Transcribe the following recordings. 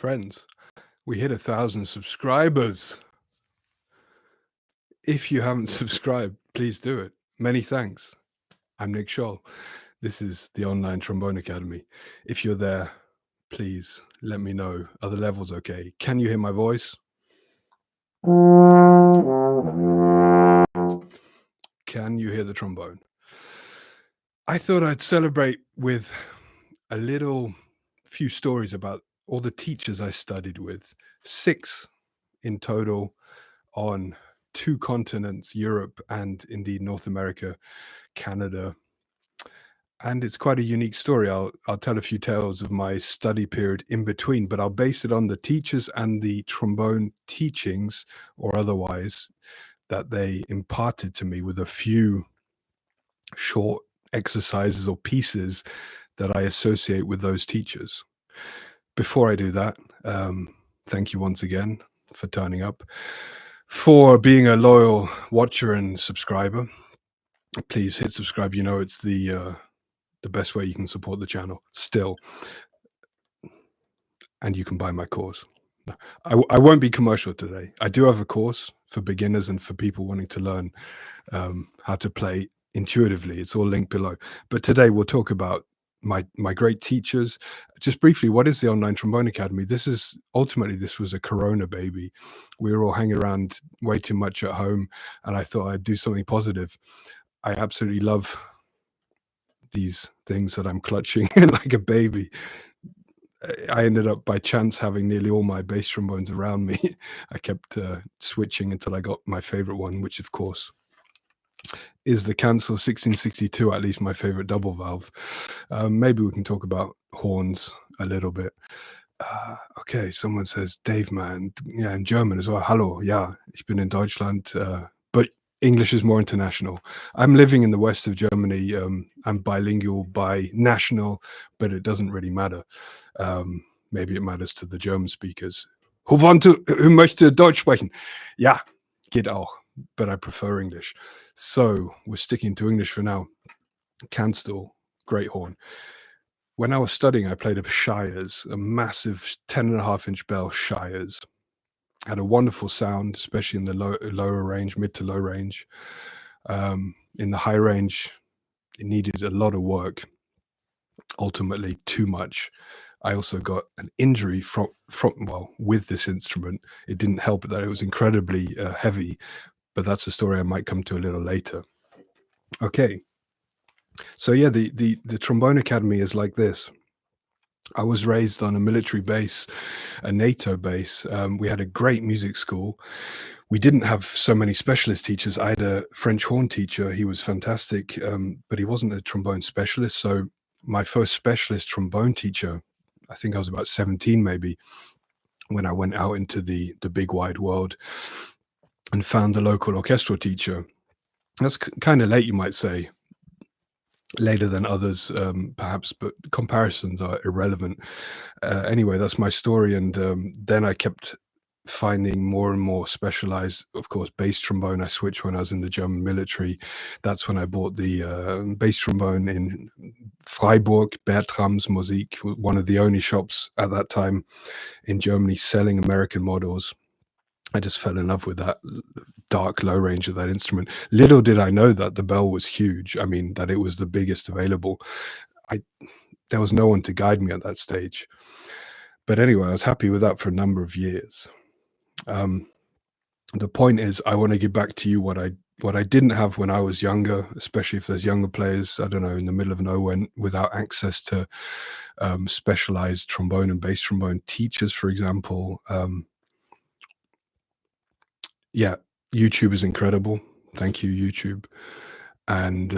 Friends, we hit 1,000 subscribers. If you haven't subscribed, please do it. Many thanks. I'm Nick Scholl. This is the Online Trombone Academy. If you're there, please let me know. Are the levels okay? Can you hear my voice? Can you hear the trombone? I thought I'd celebrate with a few stories about all the teachers I studied with. 6 in total on 2 continents, Europe and indeed North America, Canada. And it's quite a unique story. I'll tell a few tales of my study period in between, but I'll base it on the teachers and the trombone teachings or otherwise that they imparted to me with a few short exercises or pieces that I associate with those teachers. Before I do that, thank you once again for turning up, for being a loyal watcher and subscriber. Please hit subscribe. You know, it's the best way you can support the channel still. And you can buy my course. I won't be commercial today. I do have a course for beginners and for people wanting to learn how to play intuitively. It's all linked below. But today we'll talk about my great teachers. Just briefly, what is the Online Trombone Academy? This was a Corona baby. We were all hanging around way too much at home, and I thought I'd do something positive. I absolutely love these things that I'm clutching like a baby. I ended up by chance having nearly all my bass trombones around me. I kept switching until I got my favorite one, which of course is the Cancel 1662, at least my favorite double valve. Maybe we can talk about horns a little bit. Okay, someone says, Dave, man, yeah, in German as well. Hallo, ja, ich bin in Deutschland, but English is more international. I'm living in the west of Germany. I'm bilingual by national, but it doesn't really matter. Maybe it matters to the German speakers. Who möchte Deutsch sprechen? Ja, geht auch, but I prefer English. So we're sticking to English for now. Cancel, great horn. When I was studying, I played a Shires, a massive 10.5-inch bell Shires. Had a wonderful sound, especially in the lower range, mid to low range. In the high range, it needed a lot of work. Ultimately, too much. I also got an injury with this instrument. It didn't help that it was incredibly heavy, but that's a story I might come to a little later. Okay. So yeah, the Trombone Academy is like this. I was raised on a military base, a NATO base. We had a great music school. We didn't have so many specialist teachers. I had a French horn teacher. He was fantastic, but he wasn't a trombone specialist. So my first specialist trombone teacher, I think I was about 17 maybe, when I went out into the big wide world and found the local orchestral teacher. That's kind of late, you might say. Later than others, perhaps, but comparisons are irrelevant. Anyway, that's my story. And then I kept finding more and more specialized, of course, bass trombone. I switched when I was in the German military. That's when I bought the bass trombone in Freiburg, Bertram's Musik, one of the only shops at that time in Germany selling American models. I just fell in love with that dark low range of that instrument. Little did I know that the bell was huge. I mean, that it was the biggest available. There was no one to guide me at that stage. But anyway, I was happy with that for a number of years. The point is, I want to give back to you what I didn't have when I was younger, especially if there's younger players, I don't know, in the middle of nowhere without access to specialized trombone and bass trombone teachers, for example. Yeah, YouTube is incredible. Thank you, YouTube. And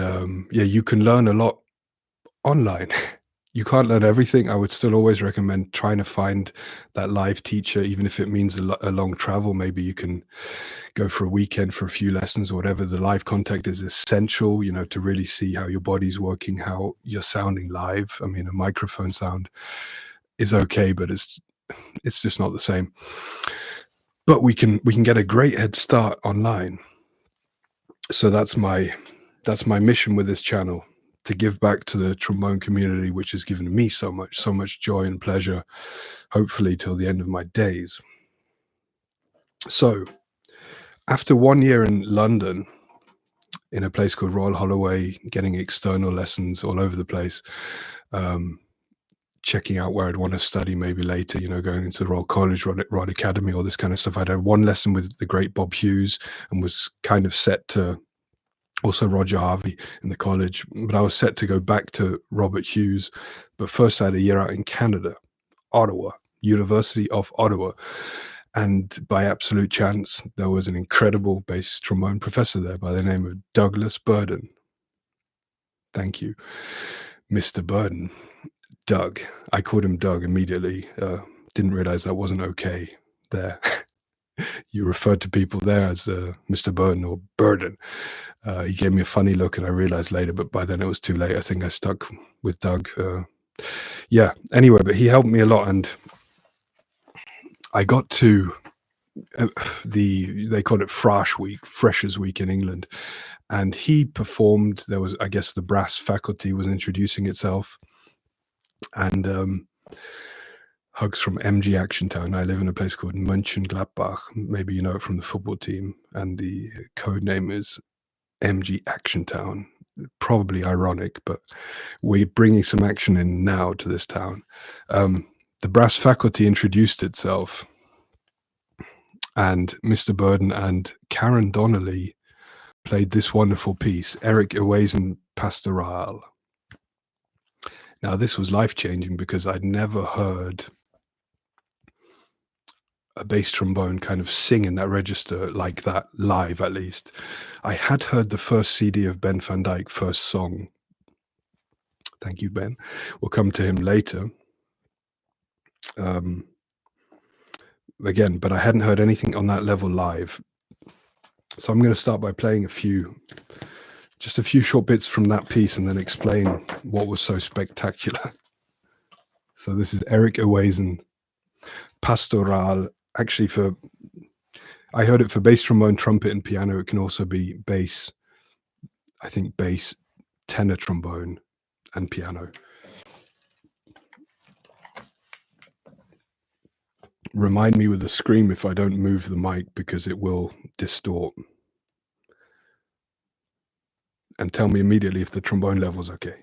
yeah, you can learn a lot online. You can't learn everything. I would still always recommend trying to find that live teacher, even if it means a long travel. Maybe you can go for a weekend for a few lessons or whatever. The live contact is essential, you know, to really see how your body's working, how you're sounding live. I mean, a microphone sound is okay, but it's just not the same. But we can get a great head start online. So that's my mission with this channel, to give back to the trombone community, which has given me so much joy and pleasure, hopefully till the end of my days. So, after 1 year in London, in a place called Royal Holloway, getting external lessons all over the place, um, checking out where I'd want to study maybe later, going into the Royal College, Royal Academy, all this kind of stuff. I'd had one lesson with the great Bob Hughes and was kind of set to, also Roger Harvey in the college, but I was set to go back to Robert Hughes. But first I had a year out in Canada, Ottawa, University of Ottawa. And by absolute chance, there was an incredible bass trombone professor there by the name of Douglas Burden. Thank you, Mr. Burden. Doug. I called him Doug immediately. Didn't realize that wasn't okay there. You referred to people there as Mr. Burden or Burden. He gave me a funny look, and I realized later, but by then it was too late. I think I stuck with Doug. Yeah, anyway, but he helped me a lot, and I got to they called it Fresh Week, Freshers Week in England, and he performed. There was, I guess, the brass faculty was introducing itself, and hugs from MG Action Town. I live in a place called Mönchengladbach. Maybe you know it from the football team, and the code name is MG Action Town. Probably ironic, but we're bringing some action in now to this town. The brass faculty introduced itself, and Mr. Burden and Karen Donnelly played this wonderful piece, Eric Ewazen Pastoral. Now, this was life-changing because I'd never heard a bass trombone kind of sing in that register like that, live at least. I had heard the first CD of Ben van Dyke, First Song. Thank you, Ben. We'll come to him later. Again, but I hadn't heard anything on that level live. So I'm going to start by playing just a few short bits from that piece and then explain what was so spectacular. So this is Eric Ewazen Pastoral. Actually, I heard it for bass trombone, trumpet, and piano. It can also be bass, I think bass, tenor trombone, and piano. Remind me with a scream if I don't move the mic because it will distort. And tell me immediately if the trombone level's okay.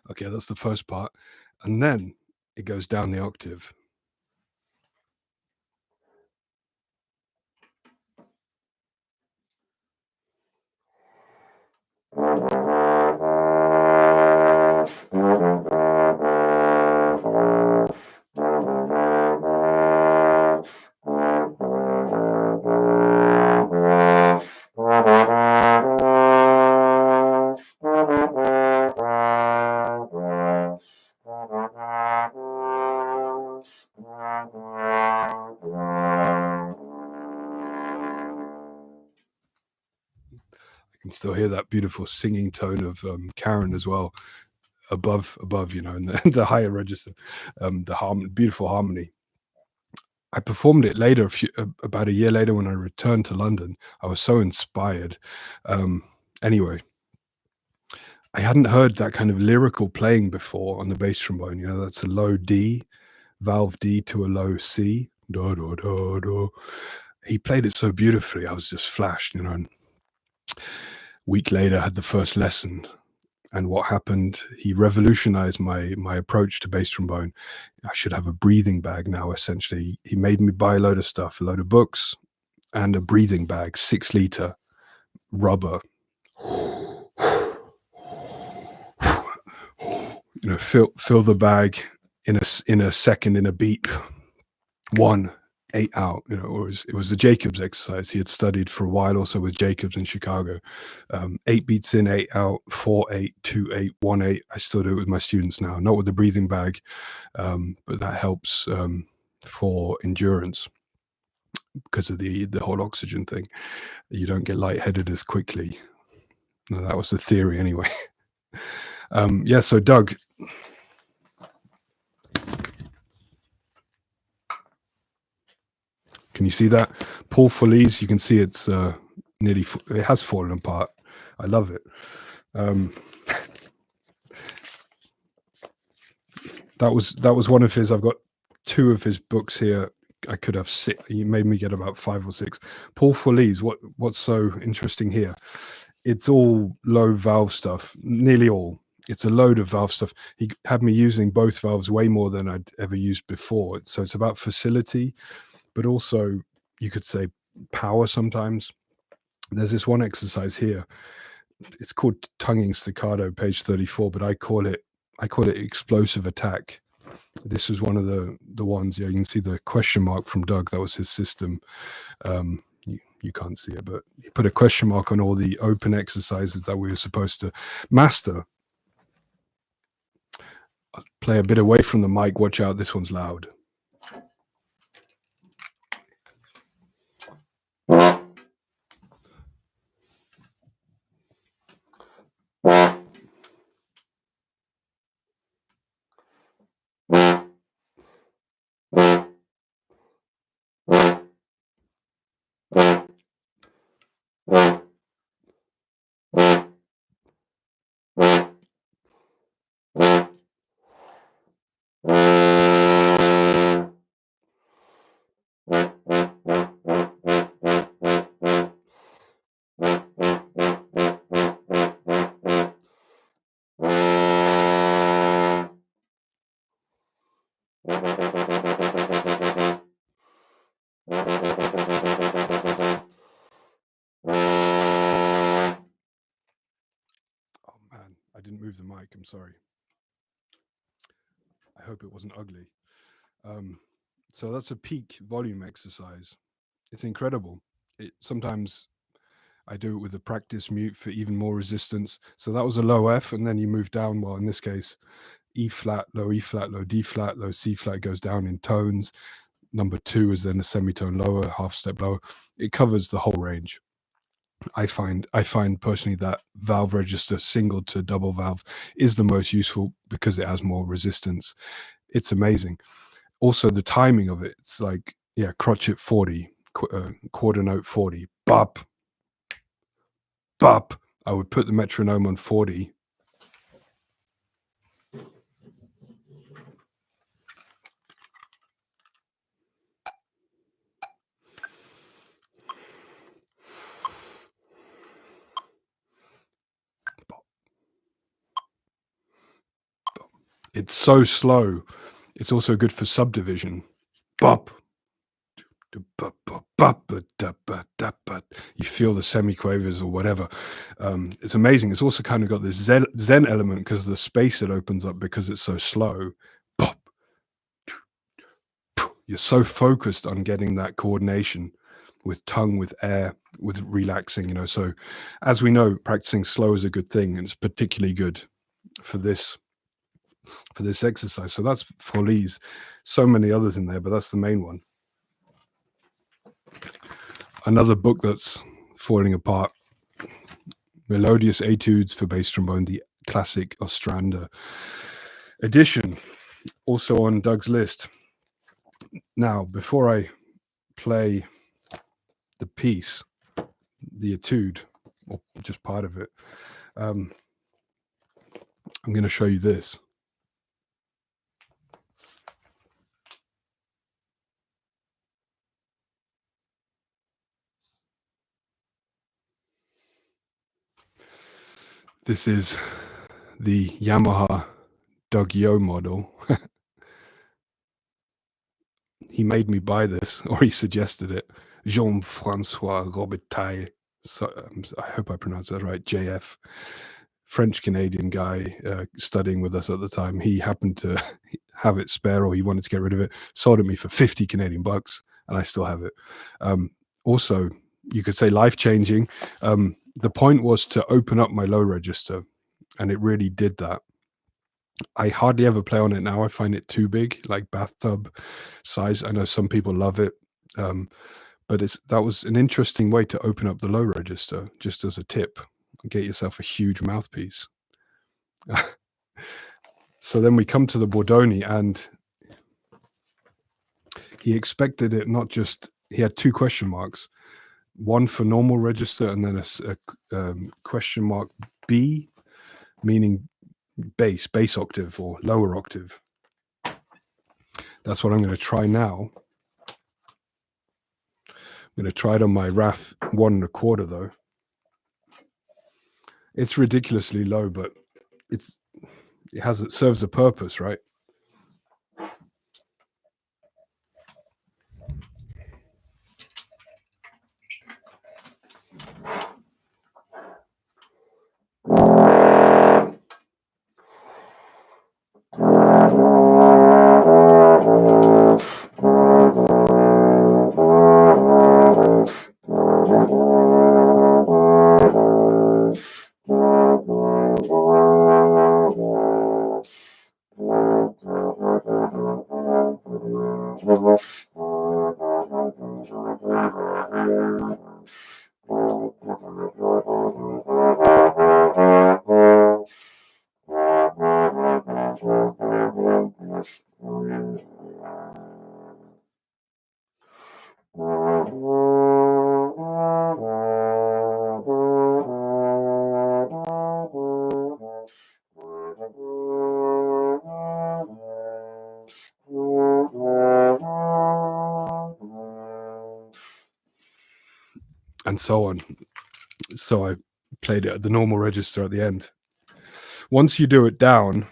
Okay, that's the first part. And then it goes down the octave. I can still hear that beautiful singing tone of Karen as well, above, in the higher register, the beautiful harmony. I performed it later, about a year later when I returned to London. I was so inspired. Anyway, I hadn't heard that kind of lyrical playing before on the bass trombone. That's a low D, valve D to a low C. Da, da, da, da. He played it so beautifully. I was just flashed, And week later, I had the first lesson. And what happened, he revolutionized my approach to bass trombone. I should have a breathing bag now, essentially. He made me buy a load of stuff, a load of books, and a breathing bag, 6-liter, rubber. Fill the bag in a second, in a beat. 1, 8 out, or it was the Jacobs exercise. He had studied for a while also with Jacobs in Chicago. 8 beats in, 8 out, 4, 8, 2, 8, 1, 8. I still do it with my students now, not with the breathing bag, but that helps for endurance because of the whole oxygen thing. You don't get lightheaded as quickly. No, that was the theory anyway. Yeah, so Doug, can you see that? Paul Feliz, you can see it's it has fallen apart. I love it. That was one of his. I've got 2 of his books here. I could have 6. He made me get about 5 or 6. Paul Feliz, what's so interesting here? It's all low valve stuff, nearly all. It's a load of valve stuff. He had me using both valves way more than I'd ever used before. So it's about facility, but also you could say power sometimes. There's this one exercise here. It's called tonguing staccato, page 34, but I call it explosive attack. This was one of the ones. Yeah, you can see the question mark from Doug. That was his system. You can't see it, but he put a question mark on all the open exercises that we were supposed to master. I'll play a bit away from the mic. Watch out, this one's loud. I didn't move the mic. I'm sorry. I hope it wasn't ugly. So that's a peak volume exercise. It's incredible. Sometimes I do it with a practice mute for even more resistance. So that was a low F, and then you move down. Well, in this case, E flat, low D flat, low C flat goes down in tones. Number 2 is then a semitone lower, half step lower. It covers the whole range. I find personally that valve register single to double valve is the most useful because it has more resistance. It's amazing. Also the timing of it. It's like, yeah, crotchet 40, quarter note 40, bop, bop. I would put the metronome on 40. It's so slow. It's also good for subdivision. Bop. You feel the semiquavers or whatever. It's amazing. It's also kind of got this zen element because of the space it opens up because it's so slow. Bop. You're so focused on getting that coordination with tongue, with air, with relaxing, So as we know, practicing slow is a good thing, and it's particularly good for this exercise. So that's Folies. So many others in there, but that's the main one. Another book that's falling apart, Melodious Etudes for Bass Trombone, the classic Ostrander edition, also on Doug's list. Now, before I play the piece, the etude, or just part of it, I'm going to show you this. This is the Yamaha Doug Yo model. He made me buy this, or he suggested it. Jean-Francois Robitaille. So, I hope I pronounced that right. JF, French-Canadian guy studying with us at the time. He happened to have it spare, or he wanted to get rid of it. Sold it me for 50 Canadian bucks. and I still have it. Also, you could say life-changing. The point was to open up my low register, and it really did that. I hardly ever play on it now. I find it too big, like bathtub size. I know some people love it, um, but that was an interesting way to open up the low register, just as a tip. Get yourself a huge mouthpiece. So then we come to the Bordoni, and he expected it not just. He had two question marks, one for normal register, and then a question mark B, meaning bass octave or lower octave. That's what I'm going to try now. I'm going to try it on my Wrath 1 1/4 though. It's ridiculously low, but it serves a purpose, right? And so on. So I played it at the normal register at the end. Once you do it down,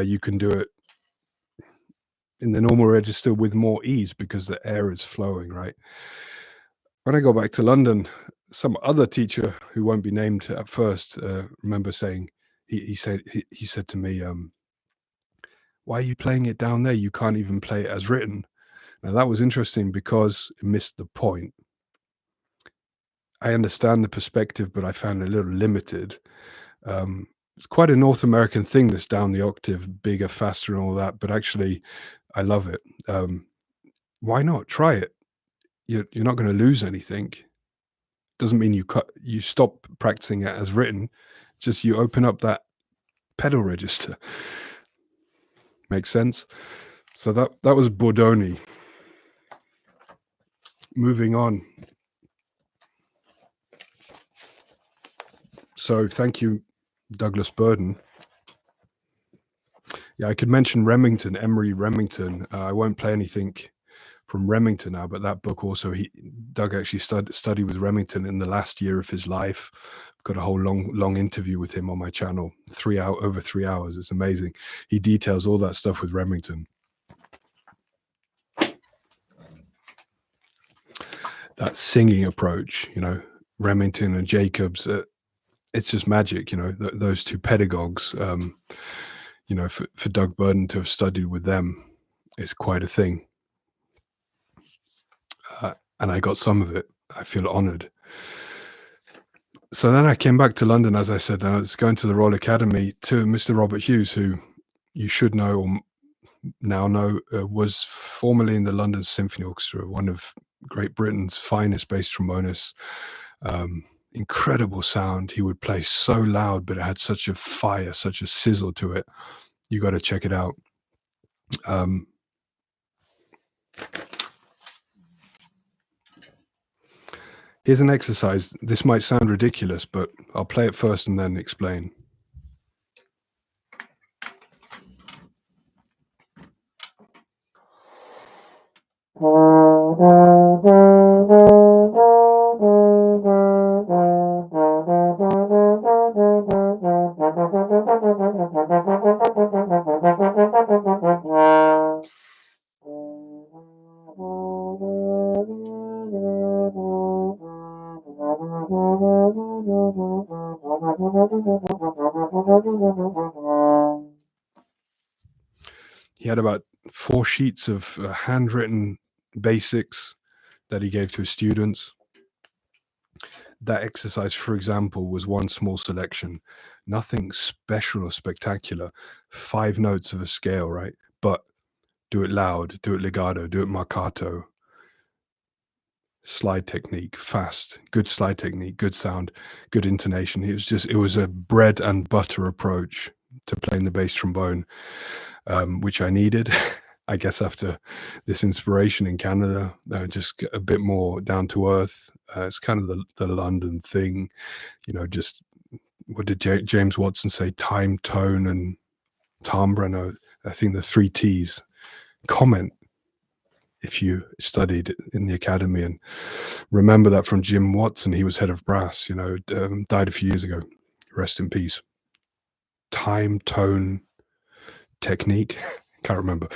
you can do it in the normal register with more ease because the air is flowing, right? When I go back to London, some other teacher who won't be named at first, remember saying, he said to me, "Why are you playing it down there? You can't even play it as written." Now that was interesting because it missed the point. I understand the perspective, but I found it a little limited. It's quite a North American thing, this down the octave, bigger, faster, and all that. But actually, I love it. Why not try it? You're not going to lose anything. Doesn't mean you stop practicing it as written. Just you open up that pedal register. Makes sense. So that was Bordoni. Moving on. So thank you, Douglas Burden. Yeah, I could mention Remington, Emery Remington. I won't play anything from Remington now, but that book also, Doug actually studied with Remington in the last year of his life. Got a whole long interview with him on my channel, over 3 hours. It's amazing. He details all that stuff with Remington. That singing approach, Remington and Jacobs, it's just magic, those two pedagogues, for Doug Burden to have studied with them is quite a thing. And I got some of it. I feel honored. So then I came back to London, as I said, and I was going to the Royal Academy to Mr. Robert Hughes, who you should know or now know was formerly in the London Symphony Orchestra, one of Great Britain's finest bass trombonists. Incredible sound. He would play so loud, but it had such a fire, such a sizzle to it. You got to check it out. Here's an exercise. This might sound ridiculous, but I'll play it first and then explain. He had about 4 sheets of handwritten basics that he gave to his students. That exercise, for example, was one small selection, nothing special or spectacular. 5 notes of a scale, right? But do it loud, do it legato, do it marcato, slide technique, fast, good slide technique, good sound, good intonation. It was a bread and butter approach to playing the bass trombone, which I needed. I guess after this inspiration in Canada, just a bit more down to earth. It's kind of the London thing, just what did James Watson say? Time, tone, and timbre. No, I think the 3 T's. Comment if you studied in the academy, and remember that from Jim Watson. He was head of brass, died a few years ago. Rest in peace. Time, tone, technique. Can't remember.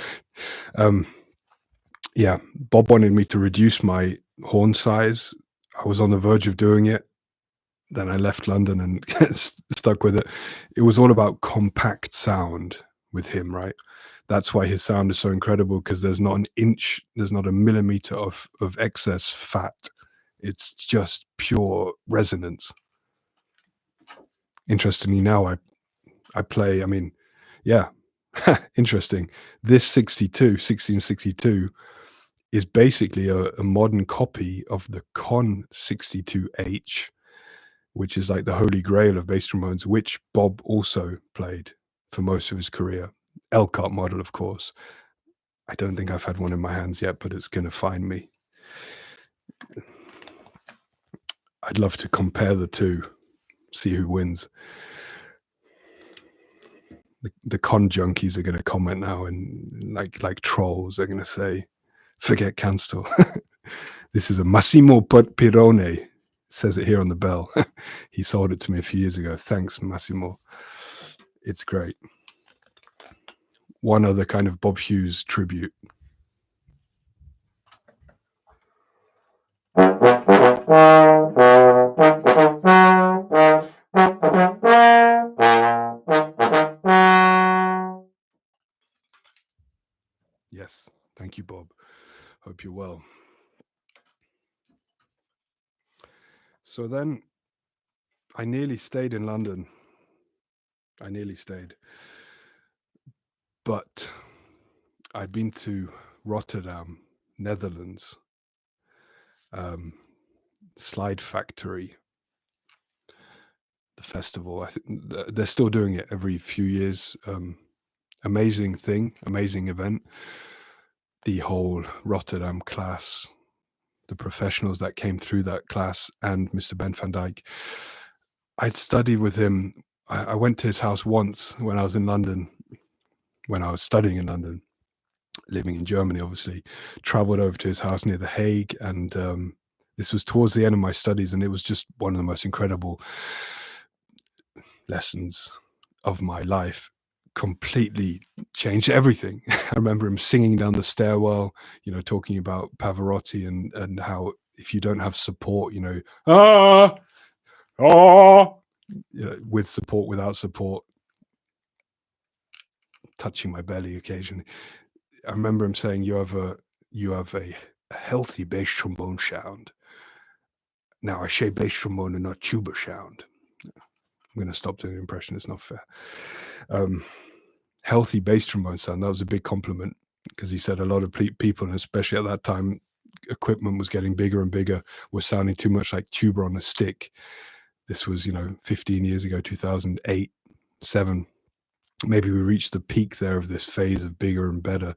Yeah, Bob wanted me to reduce my horn size. I was on the verge of doing it. Then I left London and stuck with it. It was all about compact sound with him, right? That's why his sound is so incredible, because there's not an inch, there's not a millimeter of excess fat. It's just pure resonance. Interestingly, now I play, I mean, yeah, interesting. This 1662 is basically a modern copy of the Con 62H, which is like the holy grail of bass trombones, which Bob also played for most of his career. Elkhart model, of course. I don't think I've had one in my hands yet, but it's gonna find me. I'd love to compare the two, see who wins. The con junkies are gonna comment now, and like trolls, they're gonna say, "Forget Canstel." This is a Massimo Pirone. Says it here on the bell. He sold it to me a few years ago. Thanks, Massimo. It's great. One other kind of Bob Hughes tribute. Yes, thank you, Bob. Hope you're well. So then I nearly stayed in London. I nearly stayed. But I'd been to Rotterdam, Netherlands, Slide Factory, the festival. I think they're still doing it every few years. Amazing thing, amazing event. The whole Rotterdam class, the professionals that came through that class, and Mr. Ben van Dijk. I'd studied with him. I went to his house once when I was in London, when I was studying in London, living in Germany, obviously. Traveled over to his house near The Hague, and this was towards the end of my studies, and it was just one of the most incredible lessons of my life. Completely changed everything. I remember him singing down the stairwell, talking about Pavarotti and how if you don't have support, with support, without support, touching my belly occasionally. I remember him saying, you have a healthy bass trombone sound. Now I say bass trombone and not tuba sound. I'm going to stop doing an impression. It's not fair. Healthy bass trombone sound. That was a big compliment, because he said a lot of people, and especially at that time, equipment was getting bigger and bigger, was sounding too much like tuba on a stick. This was, 15 years ago, 2008, 7. Maybe we reached the peak there of this phase of bigger and better.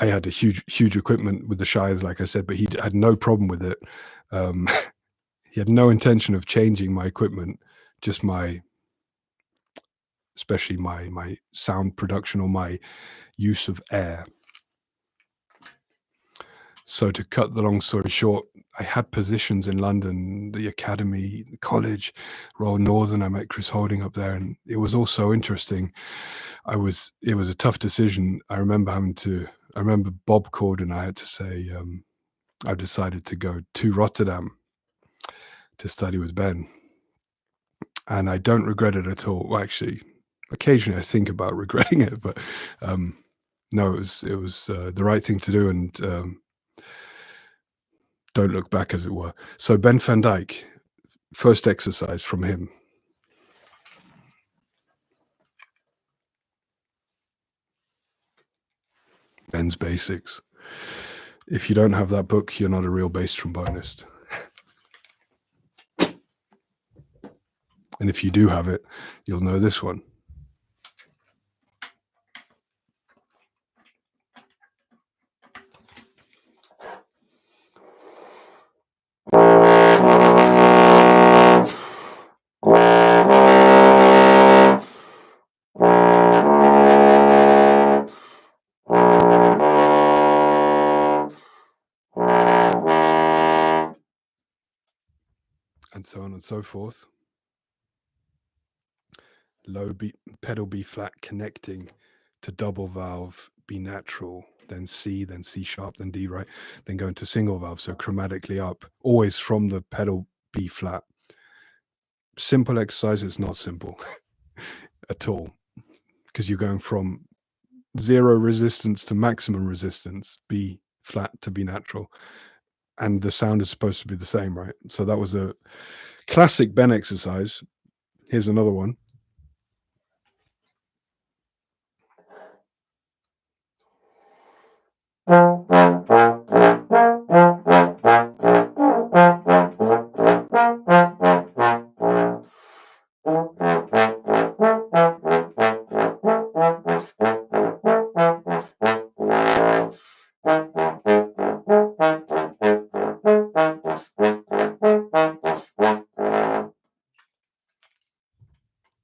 I had a huge equipment with the Shires, like I said, but he had no problem with it. He had no intention of changing my equipment, just especially my sound production or my use of air. So to cut the long story short, I had positions in London, the academy, the college, Royal Northern. I met Chris Holding up there, and it was all so interesting. It was a tough decision. I remember Bob called, and I had to say, I've decided to go to Rotterdam to study with Ben. And I don't regret it at all. Well, actually, occasionally I think about regretting it, but no, it was the right thing to do. And Don't look back, as it were. So Ben van Dyke, first exercise from him. Ben's Basics. If you don't have that book, you're not a real bass trombonist. And if you do have it, you'll know this one. And so on and so forth. Low B, pedal B flat connecting to double valve, B natural, then C sharp, then D, right? Then go into single valve, so chromatically up, always from the pedal B flat. Simple exercise, it's not simple at all, because you're going from zero resistance to maximum resistance, B flat to B natural, and the sound is supposed to be the same, right? So that was a classic Ben exercise. Here's another one.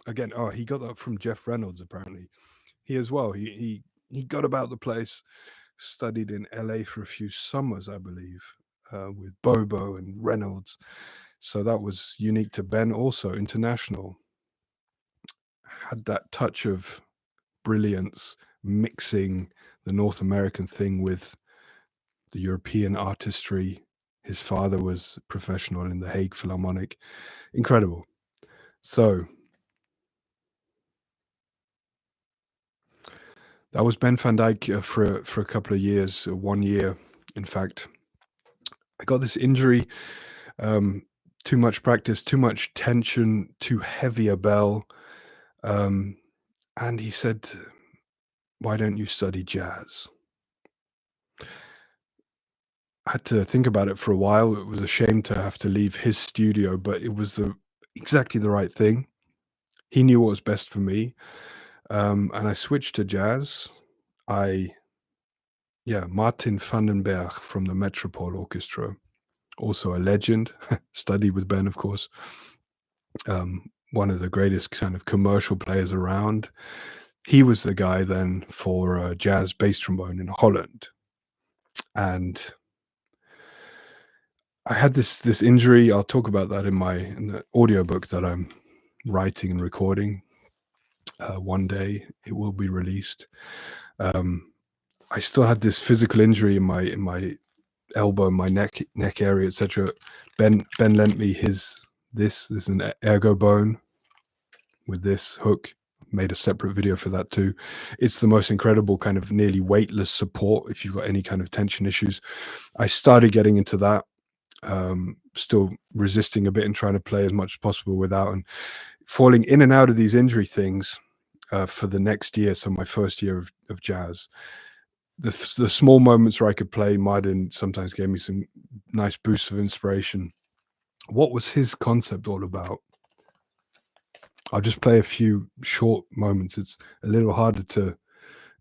Again, oh, he got that from Jeff Reynolds, apparently. He as well. He got about the place, studied in LA for a few summers, I believe, with Bobo and Reynolds. So that was unique to Ben, also international. Had that touch of brilliance, mixing the North American thing with the European artistry. His father was professional in the Hague Philharmonic. Incredible. So that was Ben van Dyke for a couple of years, 1 year, in fact. I got this injury, too much practice, too much tension, too heavy a bell. And he said, "Why don't you study jazz?" I had to think about it for a while. It was a shame to have to leave his studio, but it was exactly the right thing. He knew what was best for me. And I switched to jazz. Martin van den Berg from the Metropole Orchestra, also a legend, studied with Ben, of course. One of the greatest kind of commercial players around. He was the guy then for jazz bass trombone in Holland. And I had this injury. I'll talk about that in the audiobook that I'm writing and recording. One day it will be released. I still had this physical injury in my elbow, my neck area, etc. Ben lent me this is an ergo bone with this hook. Made a separate video for that too. It's the most incredible kind of nearly weightless support if you've got any kind of tension issues. I started getting into that, still resisting a bit and trying to play as much as possible without, and falling in and out of these injury things for the next year. So my first year of jazz, the small moments where I could play, Martin sometimes gave me some nice boosts of inspiration. What was his concept all about? I'll just play a few short moments. It's a little harder to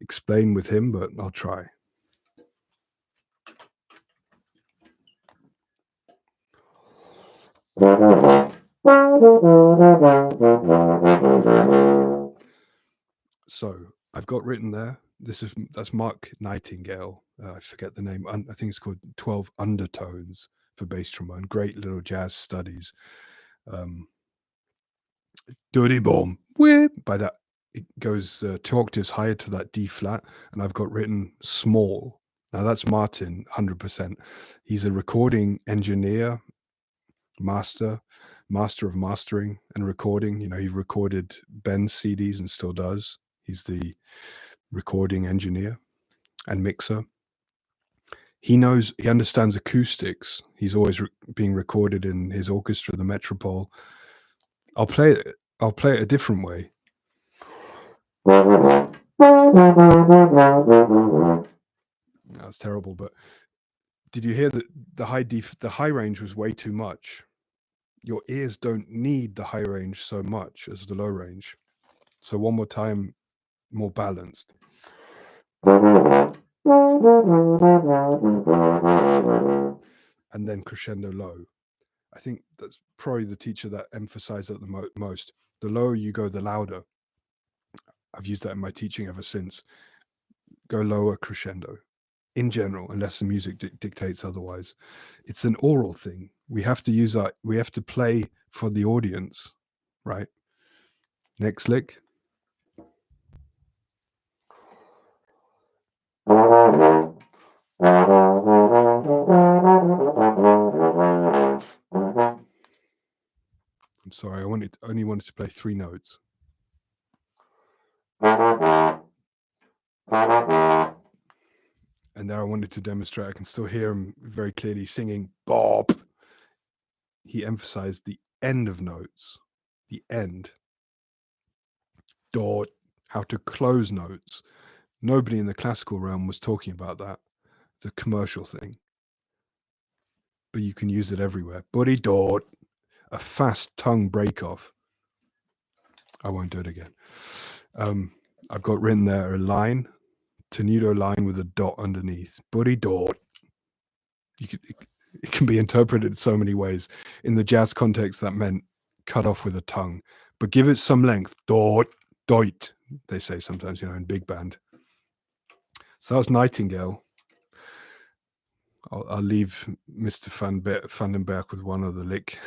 explain with him, but I'll try. So I've got written there. That's Mark Nightingale. I forget the name. I think it's called 12 Undertones for bass trombone. Great little jazz studies. Dirty bomb. By that, it goes 2 octaves higher to that D flat, and I've got written small. Now that's Martin, 100%. He's a recording engineer, master of mastering and recording. You know, he recorded Ben's CDs and still does. He's the recording engineer and mixer. He understands acoustics. He's always being recorded in his orchestra, the Metropole. I'll play it. I'll play it a different way. That's terrible, but did you hear that the high range was way too much? Your ears don't need the high range so much as the low range. So one more time, more balanced. And then crescendo low. I think that's probably the teacher that emphasized that the most. The lower you go, the louder. I've used that in my teaching ever since. Go lower crescendo in general, unless the music dictates otherwise. It's an oral thing. We have to play for the audience, right? Next lick. I'm sorry, I only wanted to play 3 notes. And there I wanted to demonstrate, I can still hear him very clearly singing Bob. He emphasized the end of notes, the end. Dot, how to close notes. Nobody in the classical realm was talking about that. It's a commercial thing. But you can use it everywhere. Buddy dot, a fast tongue break off. I won't do it again. I've got written there a line, tenuto line with a dot underneath. Buddy dot. It can be interpreted so many ways. In the jazz context, that meant cut off with a tongue, but give it some length. Dot, doit, they say sometimes, in big band. So that was Nightingale. I'll leave Mr. Vandenberg with one other lick.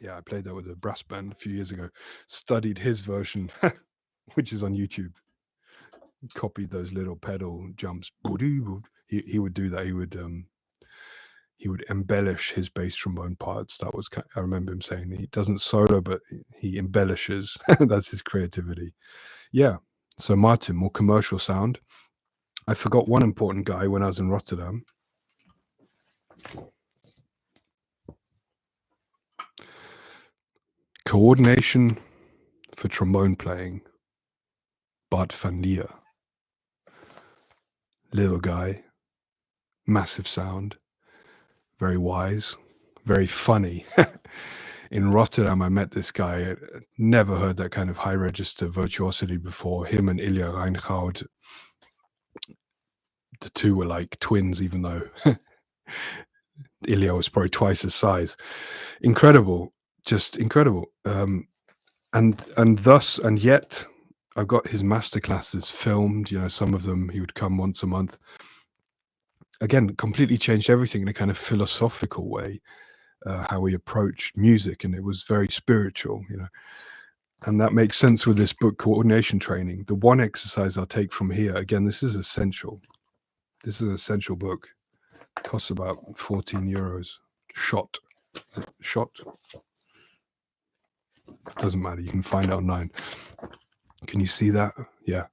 Yeah, I played that with a brass band a few years ago. Studied his version, which is on YouTube. Copied those little pedal jumps. He would do that. He would embellish his bass trombone parts. That was I remember him saying he doesn't solo, but he embellishes. That's his creativity. Yeah. So Martin, more commercial sound. I forgot one important guy when I was in Rotterdam. Coordination for trombone playing. Bart van Leer. Little guy. Massive sound. Very wise. Very funny. In Rotterdam, I met this guy. Never heard that kind of high register virtuosity before. Him and Ilja Reingoud. The two were like twins, even though Ilja was probably twice his size. Incredible. Just incredible. And yet I've got his masterclasses filmed, some of them he would come once a month. Again, completely changed everything in a kind of philosophical way, how he approached music, and it was very spiritual, and that makes sense with this book, Coordination Training. The one exercise I'll take from here, again, this is essential. This is an essential book. It costs about 14 euros. Shot. Doesn't matter. You can find it online. Can you see that? Yeah.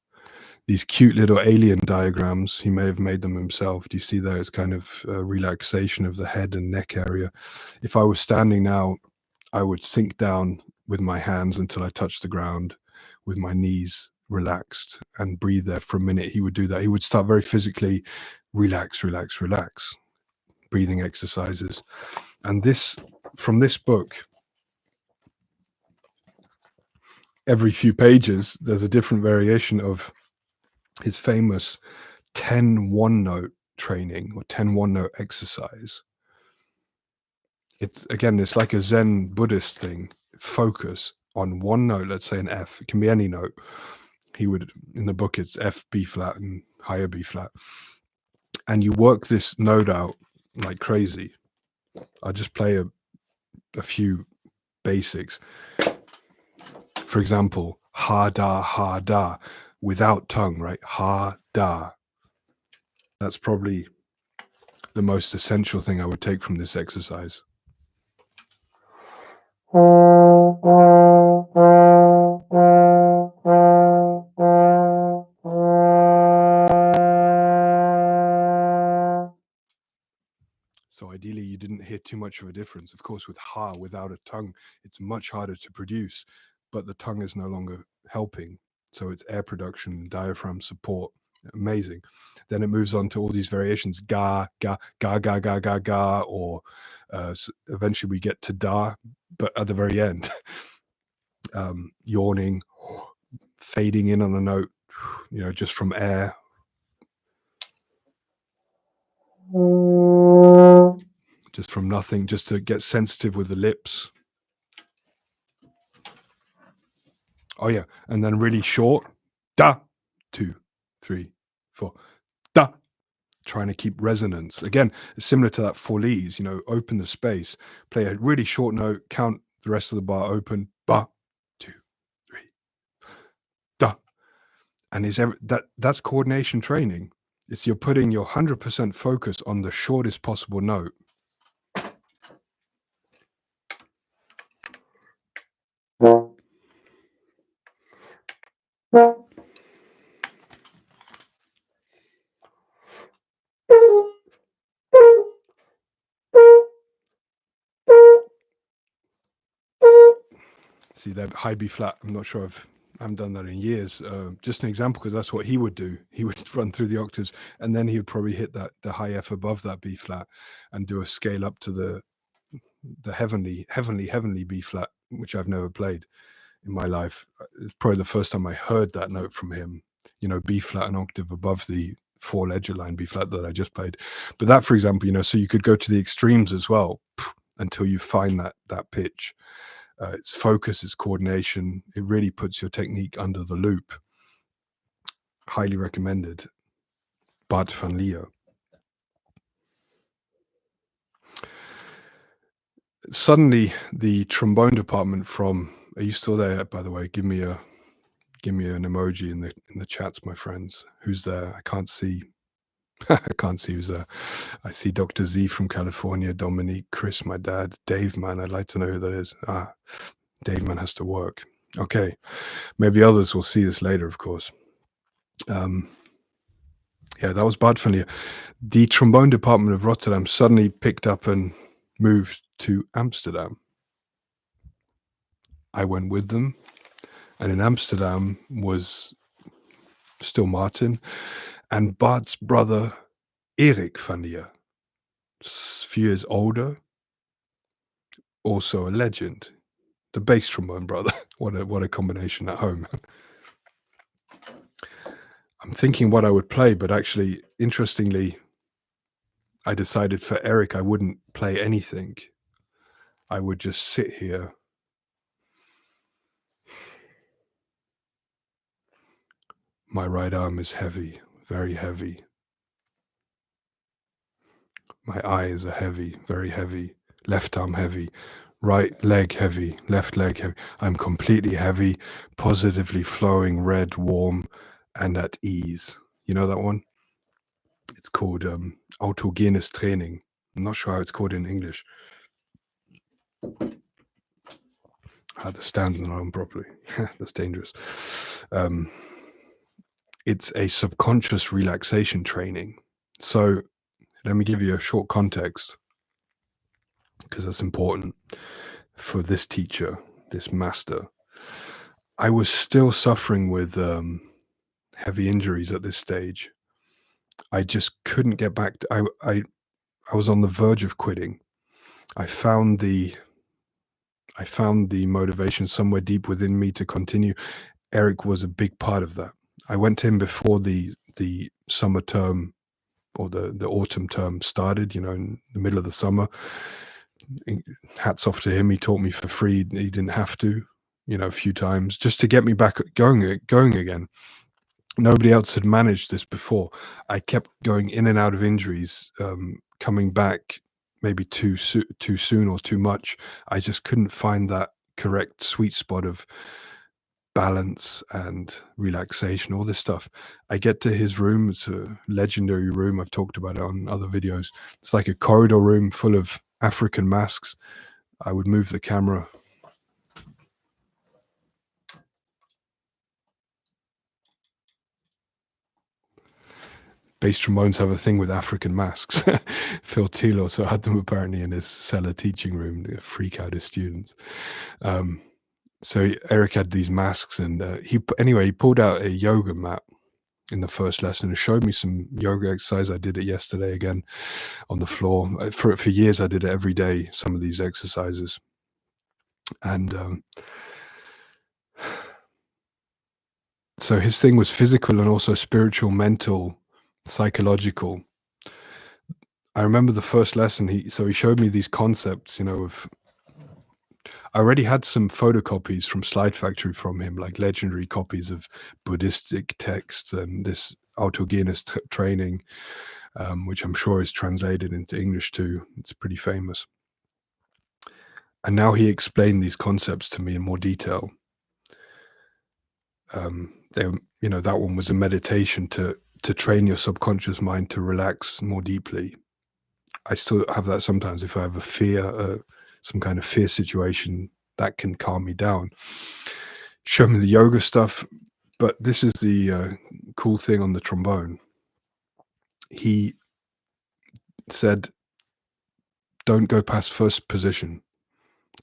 These cute little alien diagrams. He may have made them himself. Do you see there? It's kind of relaxation of the head and neck area. If I was standing now, I would sink down with my hands until I touch the ground with my knees relaxed and breathe there for a minute. He would do that. He would start very physically relax, breathing exercises. And from this book, every few pages, there's a different variation of his famous 10 one-note training or 10 one-note exercise. It's like a Zen Buddhist thing. Focus on one note, let's say an F. It can be any note. He would, in the book, it's F, B flat, and higher B flat. And you work this note out like crazy. I'll just play a few basics. For example, ha da, without tongue, right? Ha, da. That's probably the most essential thing I would take from this exercise. So ideally, you didn't hear too much of a difference. Of course, with ha, without a tongue, it's much harder to produce, but the tongue is no longer helping. So it's air production, diaphragm support. Amazing. Then it moves on to all these variations: ga, ga, ga, ga, ga, ga, ga, or eventually we get to da, but at the very end, yawning, fading in on a note, just from air. Just from nothing, just to get sensitive with the lips. Oh yeah, and then really short, da, 2, 3, 4, da. Trying to keep resonance. Again, similar to that Folies, open the space, play a really short note, count the rest of the bar open, ba, 2, 3, da. And that's coordination training. It's you're putting your 100% focus on the shortest possible note. See that high B flat. I'm not sure if I haven't done that in years. Just an example, because that's what he would do. He would run through the octaves, and then he would probably hit the high F above that B flat, and do a scale up to the heavenly B flat, which I've never played in my life. It's probably the first time I heard that note from him. B flat, an octave above the four ledger line B flat that I just played. But that, for example, so you could go to the extremes as well until you find that pitch. It's focus, it's coordination. It really puts your technique under the loop. Highly recommended. Bart van Leo. Suddenly, the trombone department from. Are you still there? By the way, give me an emoji in the chats, my friends. Who's there? I can't see. I can't see who's there. I see Dr. Z from California, Dominique, Chris, my dad, Dave, man. I'd like to know who that is. Dave, man, has to work. Okay, maybe others will see this later, of course. Yeah, that was Bart van Leer. The trombone department of Rotterdam suddenly picked up and moved to Amsterdam. I went with them, and in Amsterdam was still Martin and Bart's brother Erik van Leer, a few years older, also a legend, the bass trombone brother. What a combination at home. I'm thinking what I would play, but actually, interestingly, I decided for Erik I wouldn't play anything. I would just sit here. My right arm is heavy, very heavy. My eyes are heavy, very heavy. Left arm heavy. Right leg heavy, left leg heavy. I'm completely heavy, positively flowing, red, warm, and at ease. You know that one? It's called autogenes training. I'm not sure how it's called in English. How the stands not on properly. That's dangerous. It's a subconscious relaxation training. So let me give you a short context, because that's important for this teacher, this master. I was still suffering with heavy injuries at this stage. I just couldn't get back to, I was on the verge of quitting. I found the motivation somewhere deep within me to continue. Erik was a big part of that. I went to him before the summer term or the autumn term started, in the middle of the summer. Hats off to him. He taught me for free. He didn't have to, a few times, just to get me back going again. Nobody else had managed this before. I kept going in and out of injuries, coming back maybe too soon or too much. I just couldn't find that correct sweet spot of balance and relaxation, all this stuff. I get to his room. It's a legendary room. I've talked about it on other videos. It's like a corridor room full of African masks. I would move the camera. Bass trombones have a thing with African masks. Phil Thiel also had them apparently in his cellar teaching room to freak out his students. Um, so Eric had these masks, and he pulled out a yoga mat in the first lesson and showed me some yoga exercise. I did it yesterday again on the floor. For years, I did it every day. Some of these exercises, and so his thing was physical and also spiritual, mental, psychological. I remember the first lesson. He showed me these concepts. Of I already had some photocopies from Slide Factory from him, like legendary copies of Buddhistic texts and this autogenous training, which I'm sure is translated into English too. It's pretty famous. And now he explained these concepts to me in more detail. That one was a meditation to train your subconscious mind to relax more deeply. I still have that sometimes if I have a fear, some kind of fear situation that can calm me down. Show me the yoga stuff, but this is the cool thing on the trombone. He said, "Don't go past first position.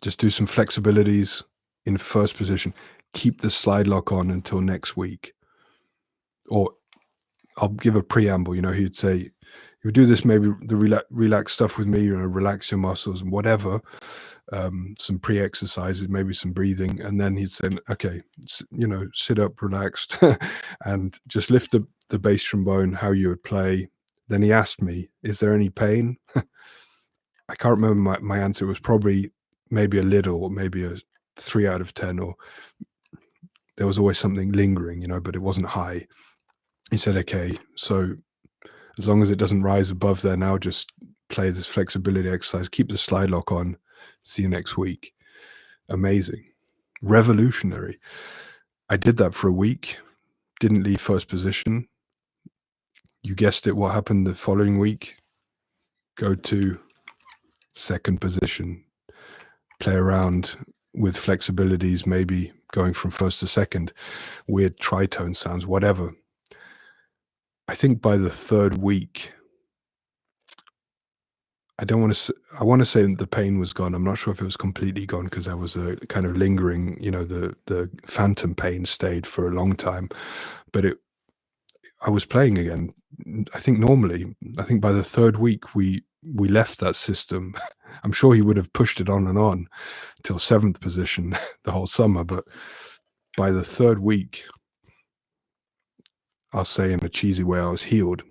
Just do some flexibilities in first position. Keep the slide lock on until next week." Or I'll give a preamble. He'd say, "You do this, maybe the relax stuff with me. Relax your muscles and whatever." Some pre-exercises, maybe some breathing, and then he'd say, "Okay, sit up, relaxed, and just lift the bass trombone how you would play." Then he asked me, "Is there any pain?" I can't remember my answer. It was probably maybe a little, or maybe a 3 out of 10, or there was always something lingering, but it wasn't high. He said, "Okay, so as long as it doesn't rise above there now, just play this flexibility exercise. Keep the slide lock on. See you next week." Amazing. Revolutionary. I did that for a week, didn't leave first position. You guessed it, what happened the following week? Go to second position, play around with flexibilities, maybe going from first to second, weird tritone sounds, whatever. I think by the third week, I want to say the pain was gone. I'm not sure if it was completely gone because there was a kind of lingering, the phantom pain stayed for a long time, but I was playing again. I think normally, I think by the third week we left that system. I'm sure he would have pushed it on till seventh position the whole summer, but by the third week, I'll say in a cheesy way, I was healed.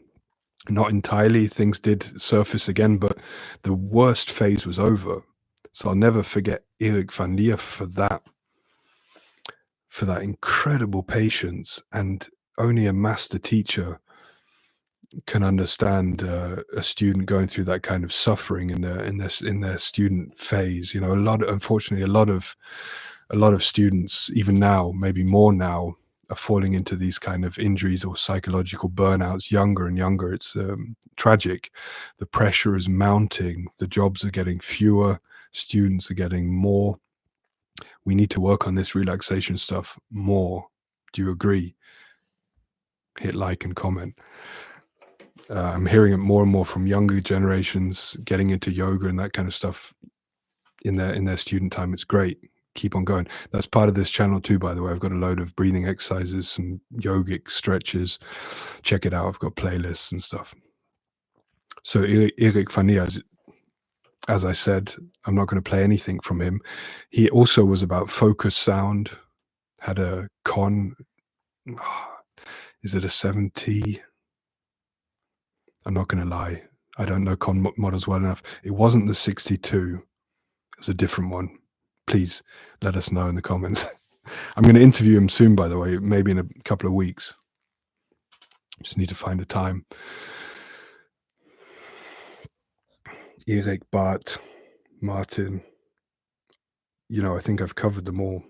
Not entirely, things did surface again, but the worst phase was over. So I'll never forget Erik van Leer for that incredible patience, and only a master teacher can understand a student going through that kind of suffering in their student phase. Unfortunately, a lot of students, even now, maybe more now, are falling into these kind of injuries or psychological burnouts younger and younger. It's tragic. The pressure is mounting. The jobs are getting fewer. Students are getting more. We need to work on this relaxation stuff more. Do you agree? Hit like and comment. I'm hearing it more and more from younger generations getting into yoga and that kind of stuff in their student time. It's great. Keep on going. That's part of this channel too, by the way. I've got a load of breathing exercises, some yogic stretches. Check it out. I've got playlists and stuff. So Erik van Leer, as I said, I'm not going to play anything from him. He also was about focus sound, had a is it a 7T? I'm not going to lie. I don't know models well enough. It wasn't the 62. It was a different one. Please let us know in the comments. I'm going to interview him soon, by the way, maybe in a couple of weeks. Just need to find a time. Erik, Bart, Martin. I think I've covered them all.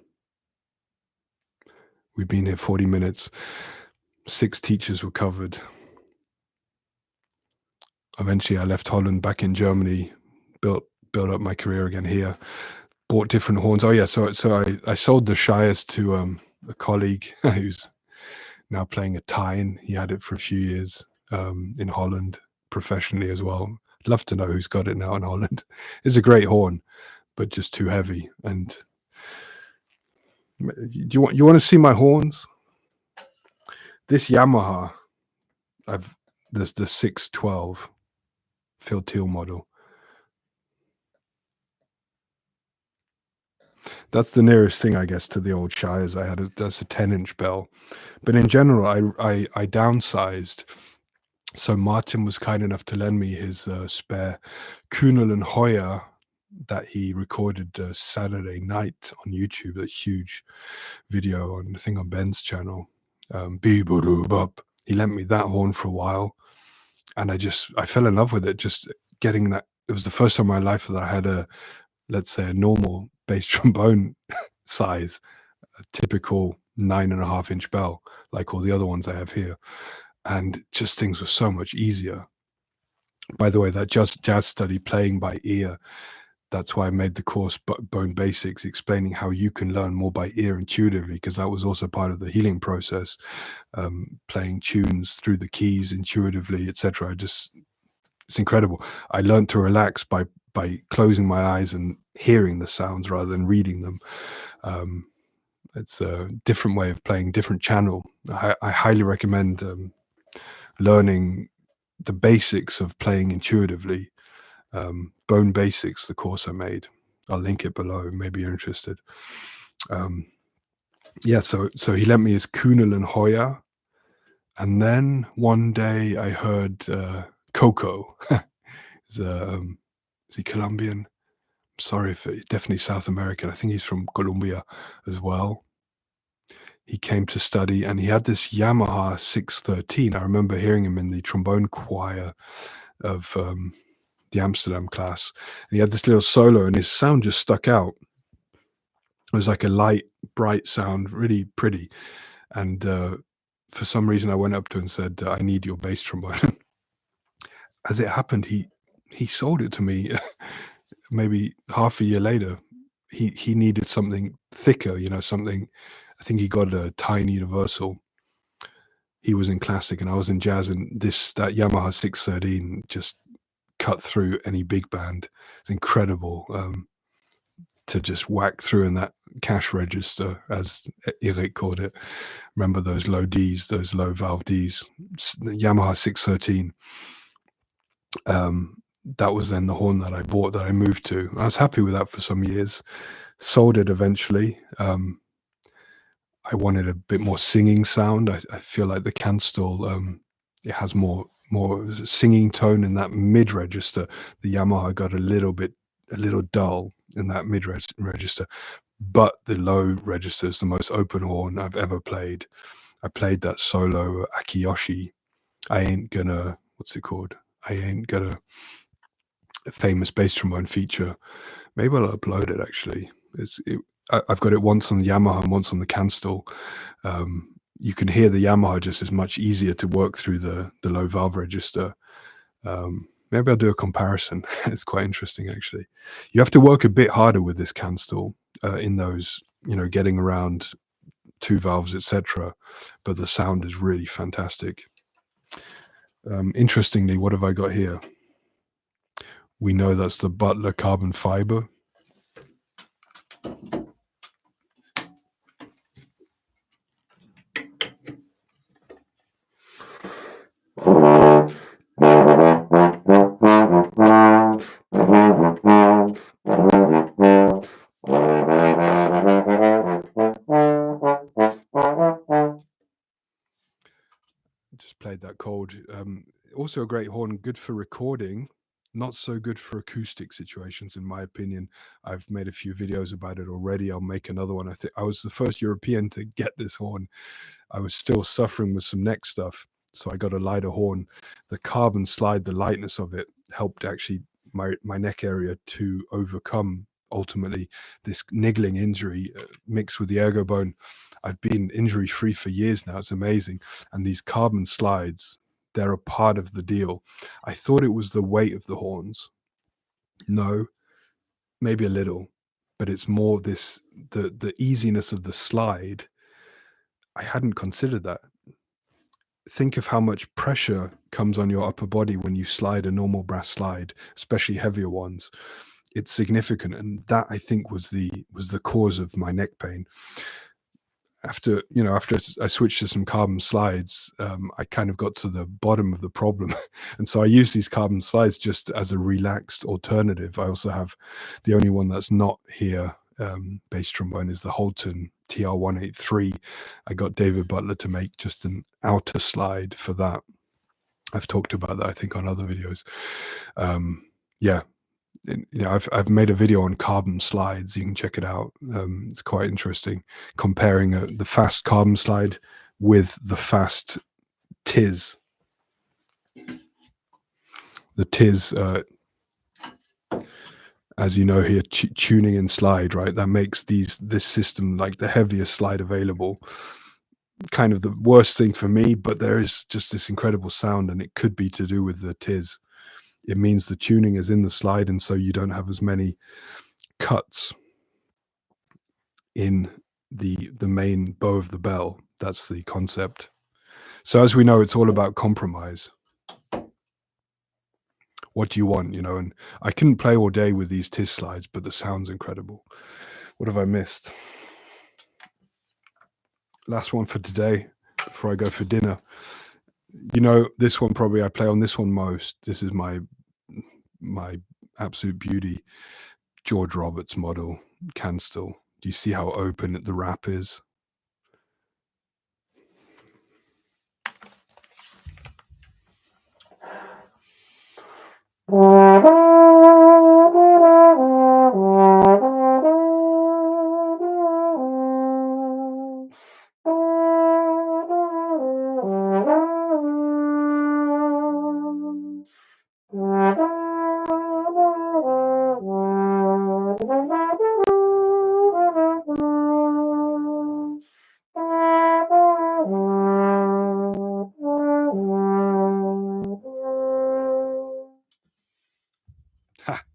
We've been here 40 minutes. 6 teachers were covered. Eventually, I left Holland, back in Germany, built up my career again here, bought different horns. Oh, yeah, so I sold the Shires to, a colleague who's now playing a Tyne. He had it for a few years, in Holland, professionally as well. I'd love to know who's got it now in Holland. It's a great horn, but just too heavy, and do you wanna see my horns? This Yamaha, I've there's the 612 Phil Teal model. That's the nearest thing, I guess, to the old Shires. That's a 10-inch bell. But in general, I downsized. So Martin was kind enough to lend me his, spare Kühnel and Heuer that he recorded, Saturday night on YouTube, a huge video on, I think, on Ben's channel. Bee-boo-doo-bop. He lent me that horn for a while, and I fell in love with it, just getting that. It was the first time in my life that I had a, let's say, a normal bass trombone size, a typical 9.5-inch bell, like all the other ones I have here, and just things were so much easier. By the way, that just jazz study, playing by ear, that's why I made the course Bone Basics, explaining how you can learn more by ear intuitively, because that was also part of the healing process, playing tunes through the keys intuitively, etc. It's incredible. I learned to relax by closing my eyes and hearing the sounds rather than reading them. It's a different way of playing, different channel. I highly recommend learning the basics of playing intuitively. Bone Basics, the course I made. I'll link it below. Maybe you're interested. Yeah, so he lent me his Kühnel and Heuer, and then one day I heard Coco. Is he Colombian? Sorry if definitely South American. I think he's from Colombia as well. He came to study, and he had this Yamaha 613. I remember hearing him in the trombone choir of the Amsterdam class. And he had this little solo, and his sound just stuck out. It was like a light, bright sound, really pretty. And for some reason, I went up to him and said, "I need your bass trombone." As it happened, he sold it to me. Maybe half a year later. He needed something thicker, something. I think he got a Tyne Universal. He was in classic and I was in jazz, and that Yamaha 613 just cut through any big band. It's incredible, to just whack through in that cash register, as Eric called it. Remember those low Ds, those low valve Ds? The Yamaha 613. That was then the horn that I bought, that I moved to. I was happy with that for some years. Sold it eventually. I wanted a bit more singing sound. I feel like the Canstel, it has more singing tone in that mid register. The Yamaha got a little dull in that mid register, but the low register is the most open horn I've ever played. I played that solo Akiyoshi. What's it called? I ain't gonna, a famous bass trombone feature. Maybe I'll upload it actually. I've got it once on the Yamaha and once on the Canstel. You can hear the Yamaha just as much easier to work through the low valve register. Maybe I'll do a comparison. It's quite interesting actually. You have to work a bit harder with this Canstel, in those, getting around 2 valves, etc. But the sound is really fantastic. Interestingly, what have I got here? We know that's the Butler carbon fiber. Just played that chord. Also a great horn, good for recording, not so good for acoustic situations, in my opinion. I've made a few videos about it already. I'll make another one. I think I was the first European to get this horn. I was still suffering with some neck stuff, so I got a lighter horn. The carbon slide, the lightness of it helped actually my neck area to overcome ultimately this niggling injury mixed with the ergo bone. I've been injury free for years now. It's amazing. And these carbon slides, they're a part of the deal. I thought it was the weight of the horns. No, maybe a little, but it's more the easiness of the slide. I hadn't considered that. Think of how much pressure comes on your upper body when you slide a normal brass slide, especially heavier ones. It's significant, and that, I think, was the cause of my neck pain. After I switched to some carbon slides, I kind of got to the bottom of the problem. And so I use these carbon slides just as a relaxed alternative. I also have the only one that's not here, bass trombone, is the Holton TR-183. I got David Butler to make just an outer slide for that. I've talked about that, I think, on other videos. Yeah. I've made a video on carbon slides. You can check it out. It's quite interesting, comparing the fast carbon slide with the fast Tiz. The Tiz, as you know here, tuning and slide, right? That makes this system like the heaviest slide available. Kind of the worst thing for me, but there is just this incredible sound, and it could be to do with the Tiz. It means the tuning is in the slide, and so you don't have as many cuts in the main bow of the bell. That's the concept. So as we know, it's all about compromise. What do you want, and I couldn't play all day with these Tiz slides, but the sound's incredible. What have I missed? Last one for today before I go for dinner. This one, probably I play on this one most. This is my absolute beauty, George Roberts model Canstel. Do you see how open the wrap is?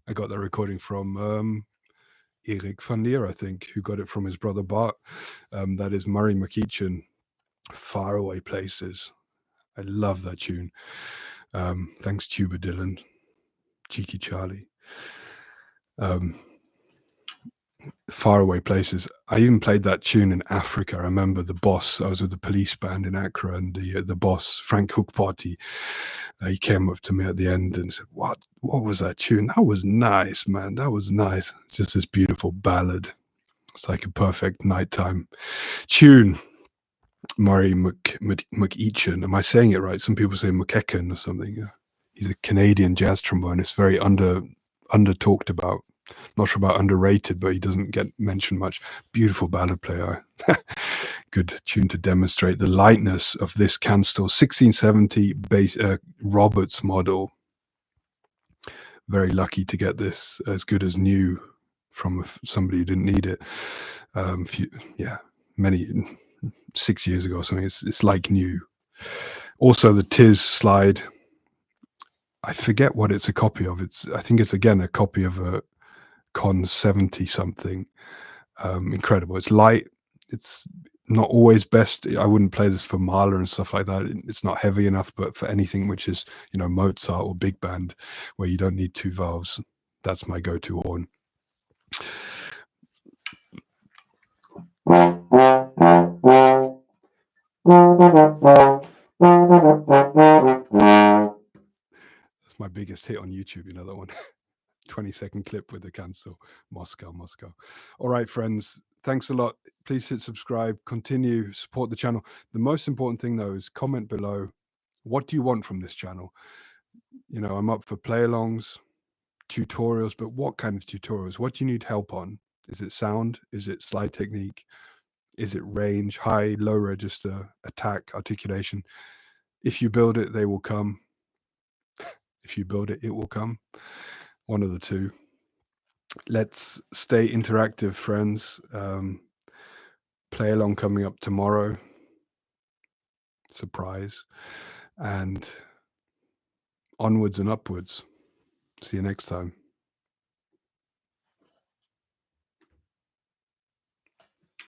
I got that recording from Erik van Leer, I think, who got it from his brother Bart. That is Murray McEachin, Faraway Places. I love that tune. Thanks, Tuba Dylan, Cheeky Charlie. Faraway Places. I even played that tune in Africa. I remember the boss. I was with the police band in Accra, and the boss, Frank Hookparty, he came up to me at the end and said, "What was that tune? That was nice, man. That was nice." It's just this beautiful ballad. It's like a perfect nighttime tune. Murray McEachin. Am I saying it right? Some people say McEachin or something. He's a Canadian jazz trombonist, very under talked about. Not sure about underrated, but he doesn't get mentioned much. Beautiful ballad player. Good tune to demonstrate the lightness of this Canstel 1670 bass Roberts model. Very lucky to get this as good as new from somebody who didn't need it. 6 years ago or something. It's like new. Also, the Tiz slide. I forget what it's a copy of. I think it's again a copy of a Con 70 something. Incredible. It's light. It's not always best. I wouldn't play this for Mahler and stuff like that. It's not heavy enough, but for anything which is, Mozart or big band where you don't need two valves, that's my go-to horn. That's my biggest hit on YouTube, that one. 20-second clip with the Canstel. Moscow. All right, friends, thanks a lot. Please hit subscribe, continue, support the channel. The most important thing, though, is comment below. What do you want from this channel? I'm up for play-alongs, tutorials, but what kind of tutorials? What do you need help on? Is it sound? Is it slide technique? Is it range, high, low register, attack, articulation? If you build it, they will come. If you build it, it will come. One of the two. Let's stay interactive, friends. Play along coming up tomorrow. Surprise. And onwards and upwards. See you next time.